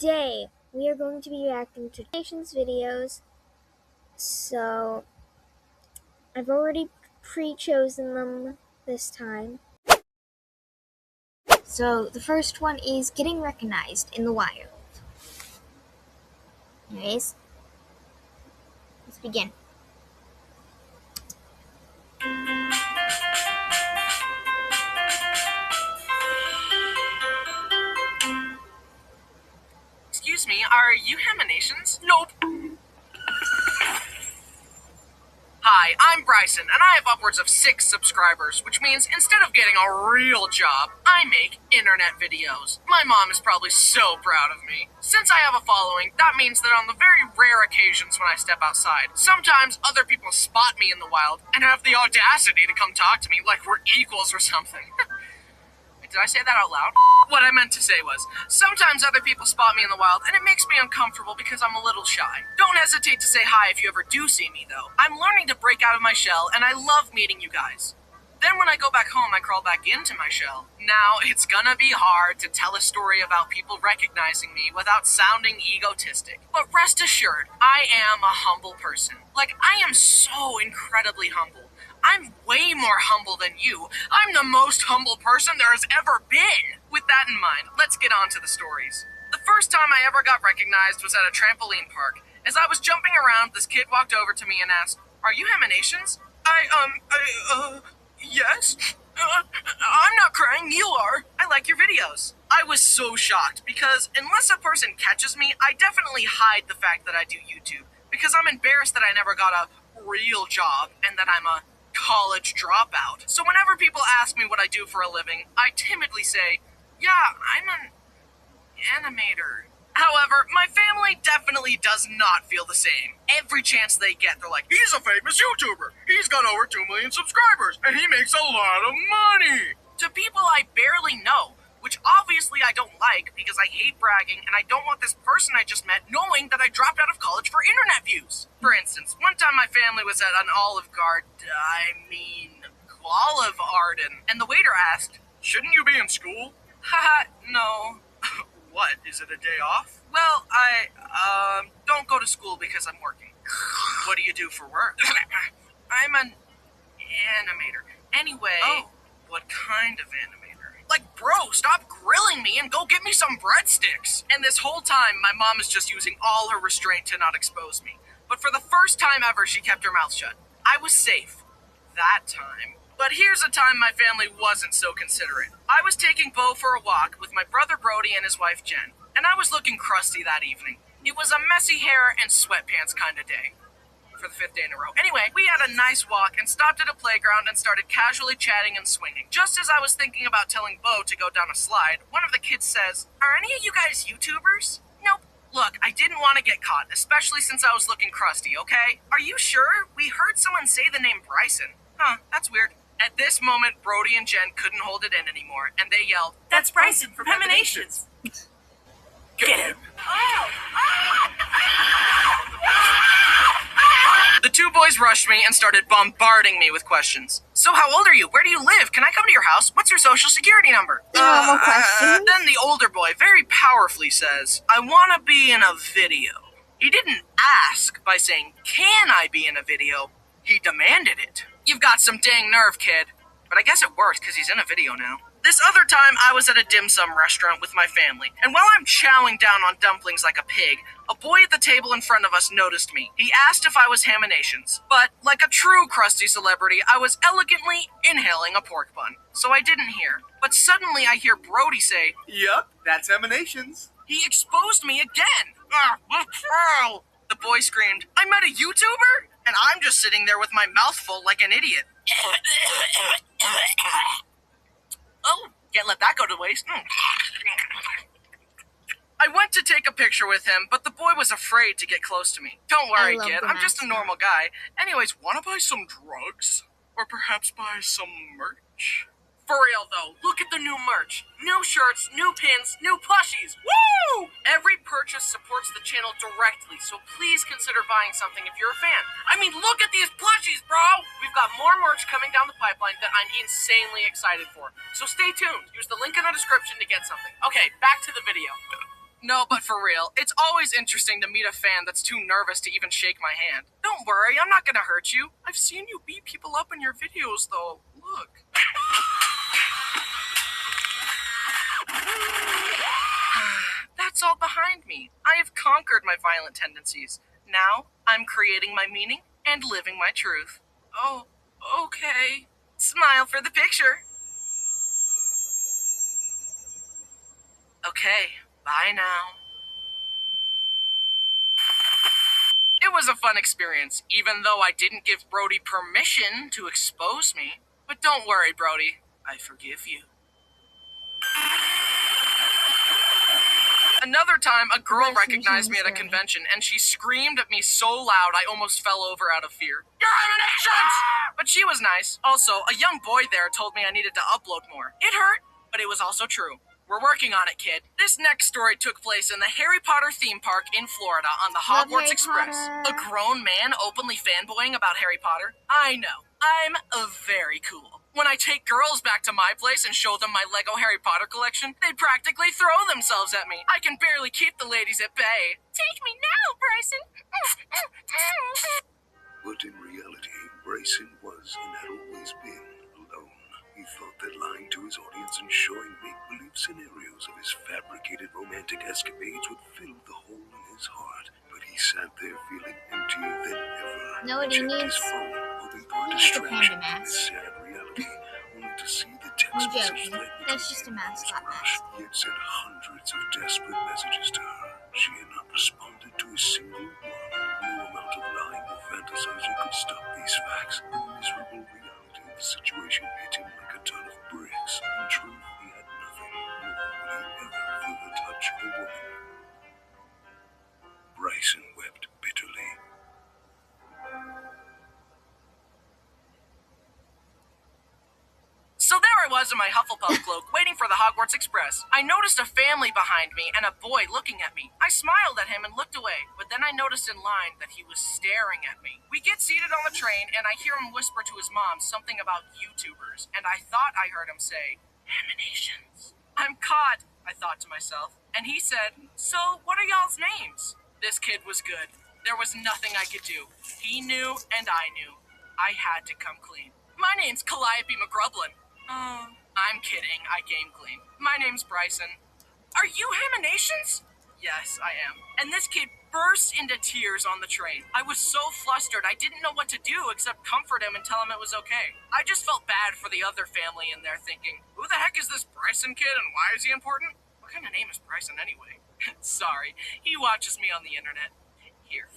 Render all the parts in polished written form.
today we are going to be reacting to Haminations videos. So I've already pre-chosen them this time. So the first one is getting recognized in the wild. Anyways, let's begin. Excuse me, are you Haminations? Nope. Hi, I'm Bryson, and I have upwards of 6 subscribers, which means instead of getting a real job, I make internet videos. My mom is probably so proud of me. Since I have a following, that means that on the very rare occasions when I step outside, sometimes other people spot me in the wild and have the audacity to come talk to me like we're equals or something. Did I say that out loud? What I meant to say was, sometimes other people spot me in the wild, and it makes me uncomfortable because I'm a little shy. Don't hesitate to say hi if you ever do see me, though. I'm learning to break out of my shell, and I love meeting you guys. Then when I go back home, I crawl back into my shell. Now, it's gonna be hard to tell a story about people recognizing me without sounding egotistic. But rest assured, I am a humble person. Like, I am so incredibly humble. I'm way more humble than you. I'm the most humble person there has ever been. With that in mind, let's get on to the stories. The first time I ever got recognized was at a trampoline park. As I was jumping around, this kid walked over to me and asked, "Are you Haminations?" Yes? I'm not crying, you are. I like your videos. I was so shocked because unless a person catches me, I definitely hide the fact that I do YouTube because I'm embarrassed that I never got a real job and that I'm a college dropout. So whenever people ask me what I do for a living, I timidly say, "Yeah, I'm an animator." However, my family definitely does not feel the same. Every chance they get, they're like, "He's a famous YouTuber. He's got over 2 million subscribers, and he makes a lot of money." To people I barely know, which obviously I don't like because I hate bragging and I don't want this person I just met knowing that I dropped out of college for internet views. For instance, one time my family was at an Olive Garden, and the waiter asked, "Shouldn't you be in school?" Haha, no. What, is it a day off? Well, I don't go to school because I'm working. What do you do for work? I'm an animator. Anyway, what kind of animator? Like, bro, stop grilling me and go get me some breadsticks. And this whole time, my mom is just using all her restraint to not expose me. But for the first time ever, she kept her mouth shut. I was safe. That time. But here's a time my family wasn't so considerate. I was taking Bo for a walk with my brother Brody and his wife Jen, and I was looking crusty that evening. It was a messy hair and sweatpants kind of day. For the 5th day in a row. Anyway, we had a nice walk and stopped at a playground and started casually chatting and swinging. Just as I was thinking about telling Bo to go down a slide, one of the kids says, "Are any of you guys YouTubers?" Nope. Look, I didn't want to get caught, especially since I was looking crusty, okay? Are you sure? We heard someone say the name Bryson. Huh, that's weird. At this moment, Brody and Jen couldn't hold it in anymore, and they yelled, "That's Bryson from Haminations!" Get him! The 2 boys rushed me and started bombarding me with questions. "So how old are you? Where do you live? Can I come to your house? What's your social security number?" Normal questions. Then the older boy very powerfully says, "I want to be in a video." He didn't ask by saying, "Can I be in a video?" He demanded it. You've got some dang nerve, kid. But I guess it worked because he's in a video now. This other time, I was at a dim sum restaurant with my family, and while I'm chowing down on dumplings like a pig, a boy at the table in front of us noticed me. He asked if I was Haminations, but like a true crusty celebrity, I was elegantly inhaling a pork bun, so I didn't hear. But suddenly I hear Brody say, "Yup, that's Haminations." He exposed me again. The boy screamed, "I met a YouTuber?" And I'm just sitting there with my mouth full like an idiot. Oh, can't let that go to waste. I went to take a picture with him, but the boy was afraid to get close to me. "Don't worry, kid. I'm just a normal guy. Anyways, wanna buy some drugs? Or perhaps buy some merch?" For real, though, look at the new merch. New shirts, new pins, new plushies. Woo! Every purchase supports the channel directly, so please consider buying something if you're a fan. I mean, look at these plushies, bro! We've got more merch coming down the pipeline that I'm insanely excited for. So stay tuned. Use the link in the description to get something. Okay, back to the video. No, but for real, it's always interesting to meet a fan that's too nervous to even shake my hand. Don't worry, I'm not gonna hurt you. I've seen you beat people up in your videos, though. Look. That's all behind me. I have conquered my violent tendencies. Now, I'm creating my meaning and living my truth. Oh, okay. Smile for the picture. Okay, bye now. It was a fun experience, even though I didn't give Brody permission to expose me. But don't worry, Brody. I forgive you. Another time, a girl recognized me at a convention, and she screamed at me so loud I almost fell over out of fear. You're Haminations! But she was nice. Also, a young boy there told me I needed to upload more. It hurt, but it was also true. We're working on it, kid. This next story took place in the Harry Potter theme park in Florida on the Hogwarts Express. A grown man openly fanboying about Harry Potter? I know. I'm very cool. When I take girls back to my place and show them my Lego Harry Potter collection, they practically throw themselves at me. I can barely keep the ladies at bay. Take me now, Bryson. But in reality, Bryson was and had always been alone. He thought that lying to his audience and showing make-believe scenarios of his fabricated romantic escapades would fill the hole in his heart. But he sat there feeling emptier than ever. No, he Checked needs- his phone, hoping for a he needs the distraction panda from his mask. sad reality, only to see the text I'm message joking. threatening That's to just a end mascot his crush. mask. He had sent hundreds of desperate messages to her. She had not responded to a single one. No amount of lying or fantasizing could stop these facts. The miserable reality of the situation hit him like a ton of bricks. In truth, he had nothing, nor would he ever feel the touch of a woman. Bryson wept bitterly. So there I was in my Hufflepuff cloak, waiting for the Hogwarts Express. I noticed a family behind me and a boy looking at me. I smiled at him and looked away, but then I noticed in line that he was staring at me. We get seated on the train, and I hear him whisper to his mom something about YouTubers, and I thought I heard him say, Haminations. I'm caught, I thought to myself. And he said, so what are y'all's names? This kid was good. There was nothing I could do. He knew, and I knew. I had to come clean. My name's Calliope McGrublin. Oh, I'm kidding. I game clean. My name's Bryson. Are you Haminations? Yes, I am. And this kid burst into tears on the train. I was so flustered, I didn't know what to do except comfort him and tell him it was okay. I just felt bad for the other family in there thinking, who the heck is this Bryson kid and why is he important? What kind of name is Bryson anyway? Sorry, he watches me on the internet. Here.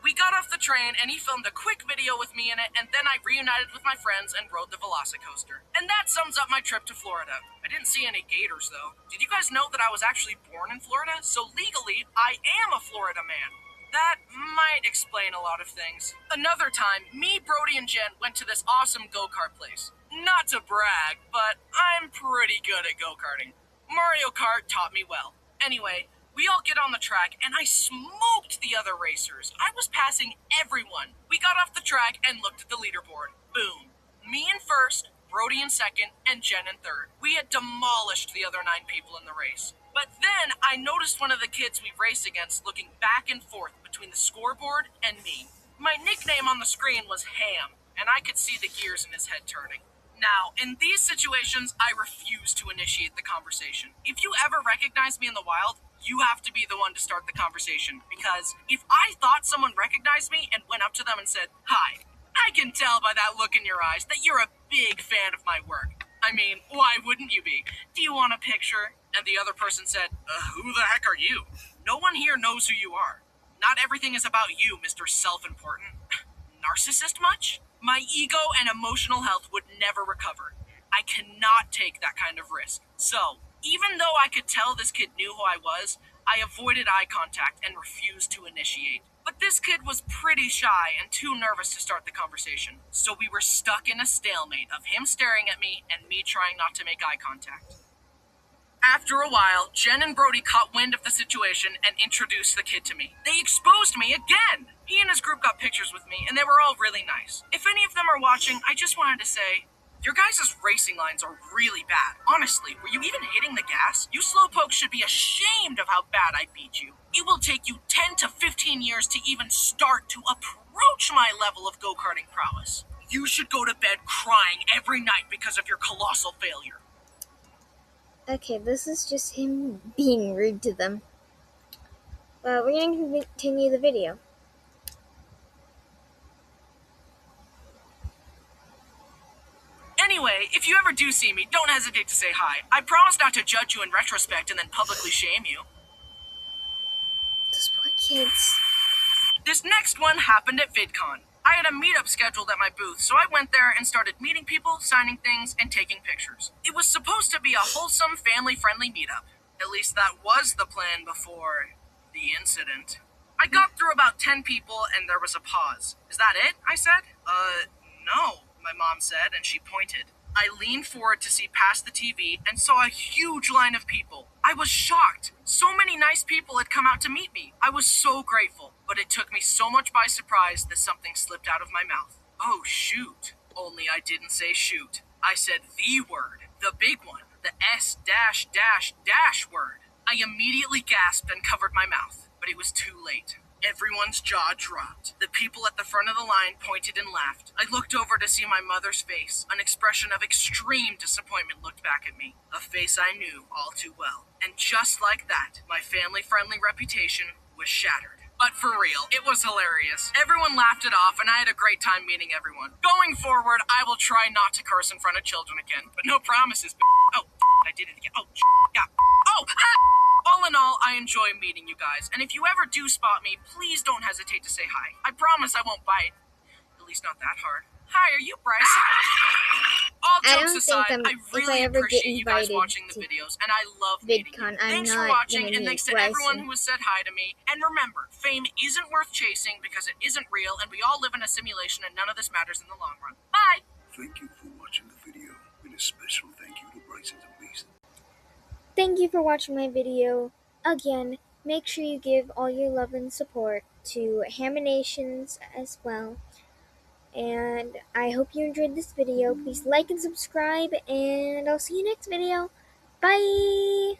We got off the train, and he filmed a quick video with me in it, and then I reunited with my friends and rode the Velocicoaster. And that sums up my trip to Florida. I didn't see any gators, though. Did you guys know that I was actually born in Florida? So legally, I am a Florida man. That might explain a lot of things. Another time, me, Brody, and Jen went to this awesome go-kart place. Not to brag, but I'm pretty good at go-karting. Mario Kart taught me well. Anyway, we all get on the track, and I smoked the other racers. I was passing everyone. We got off the track and looked at the leaderboard. Boom. Me in first, Brody in second, and Jen in third. We had demolished the other 9 people in the race. But then I noticed one of the kids we raced against looking back and forth between the scoreboard and me. My nickname on the screen was Ham, and I could see the gears in his head turning. Now, in these situations, I refuse to initiate the conversation. If you ever recognize me in the wild, you have to be the one to start the conversation, because if I thought someone recognized me and went up to them and said, hi, I can tell by that look in your eyes that you're a big fan of my work. I mean, why wouldn't you be? Do you want a picture? And the other person said, who the heck are you? No one here knows who you are. Not everything is about you, Mr. Self-Important. Narcissist much? My ego and emotional health would never recover. I cannot take that kind of risk. So, even though I could tell this kid knew who I was, I avoided eye contact and refused to initiate. But this kid was pretty shy and too nervous to start the conversation, so we were stuck in a stalemate of him staring at me and me trying not to make eye contact. After a while, Jen and Brody caught wind of the situation and introduced the kid to me. They exposed me again! He and his group got pictures with me, and they were all really nice. If any of them are watching, I just wanted to say, Your guys' racing lines are really bad. Honestly, were you even hitting the gas? You slowpokes should be ashamed of how bad I beat you. It will take you 10 to 15 years to even start to approach my level of go-karting prowess. You should go to bed crying every night because of your colossal failure. Okay, this is just him being rude to them. But we're going to continue the video. Anyway, if you ever do see me, don't hesitate to say hi. I promise not to judge you in retrospect and then publicly shame you. Those poor kids. This next one happened at VidCon. I had a meetup scheduled at my booth, so I went there and started meeting people, signing things, and taking pictures. It was supposed to be a wholesome, family-friendly meetup. At least that was the plan before the incident. I got through about 10 people and there was a pause. Is that it? I said. No, my mom said, and she pointed. I leaned forward to see past the TV and saw a huge line of people. I was shocked. So many nice people had come out to meet me. I was so grateful, but it took me so much by surprise that something slipped out of my mouth. Oh, shoot. Only I didn't say shoot. I said the word, the big one, the S-dash word. I immediately gasped and covered my mouth, but it was too late. Everyone's jaw dropped. The people at the front of the line pointed and laughed. I looked over to see my mother's face. An expression of extreme disappointment looked back at me. A face I knew all too well. And just like that, my family-friendly reputation was shattered. But for real, it was hilarious. Everyone laughed it off, and I had a great time meeting everyone. Going forward, I will try not to curse in front of children again, but no promises. Oh, I did it again. Oh, yeah. Oh, All in all, I enjoy meeting you guys, and if you ever do spot me, please don't hesitate to say hi. I promise I won't bite. At least not that hard. Hi, are you Bryce? All jokes aside, I really appreciate you guys watching the videos, and I love meeting you. Thanks for watching, and thanks to everyone who has said hi to me. And remember, fame isn't worth chasing because it isn't real, and we all live in a simulation, and none of this matters in the long run. Bye! Thank you for watching the video, and a special thank you to Bryson's amazing. Thank you for watching my video. Again, make sure you give all your love and support to Haminations as well. And I hope you enjoyed this video. Please like and subscribe, and I'll see you next video. Bye!